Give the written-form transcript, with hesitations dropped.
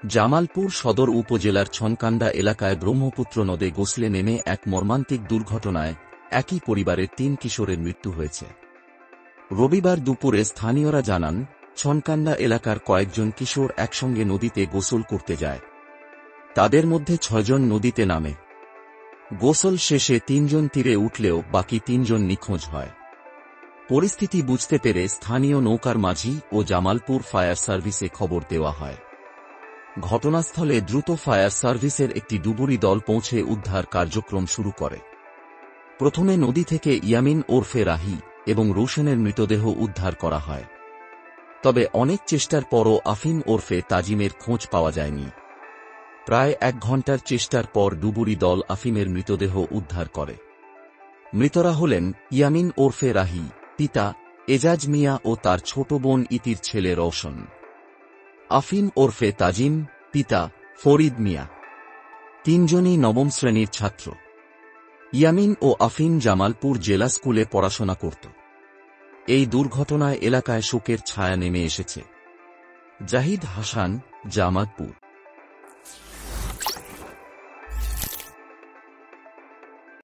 জামালপুর সদর উপজেলার ছনকান্দা এলাকায় ব্রহ্মপুত্র নদে গোসলে নেমে এক মর্মান্তিক দুর্ঘটনায় একই পরিবারের ৩ কিশোরের মৃত্যু হয়েছে। রবিবার দুপুরে স্থানীয়রা জানান, ছনকান্দা এলাকার কয়েকজন কিশোর একসঙ্গে নদীতে গোসল করতে যায়। তাদের মধ্যে ৬ জন নদীতে নামে। গোসল শেষে ৩ জন তীরে উঠলেও বাকি ৩ জন নিখোঁজ হয়। পরিস্থিতি বুঝতে পেরে স্থানীয় নৌকার মাঝি ও জামালপুর ফায়ার সার্ভিসে খবর দেওয়া হয়। ঘটনাস্থলে দ্রুত ফায়ার সার্ভিসের একটি ডুবুরি দল পৌঁছে উদ্ধার কার্যক্রম শুরু করে। প্রথমে নদী থেকে ইয়ামিন ওরফে রাহি এবং রোশনের মৃতদেহ উদ্ধার করা হয়। তবে অনেক চেষ্টার পরও আফিম ওরফে তাজিমের খোঁজ পাওয়া যায়নি। প্রায় ১ ঘণ্টার চেষ্টার পর ডুবুরি দল আফিমের মৃতদেহ উদ্ধার করে। মৃতরা হলেন ইয়ামিন ওরফে রাহি, পিতা এজাজ মিয়া ও তার ছোট বোন ইতির ছেলে রওশন। আফিম ওরফে তাজিম, পিতা ফরিদ মিয়া। ৩ জনই নবম শ্রেণীর ছাত্র। ইয়ামিন ও আফিম জামালপুর জেলা স্কুলে পড়াশোনা করত। এই দুর্ঘটনায় এলাকায় শোকের ছায়া নেমে এসেছে। জাহিদ হাসান, জামালপুর।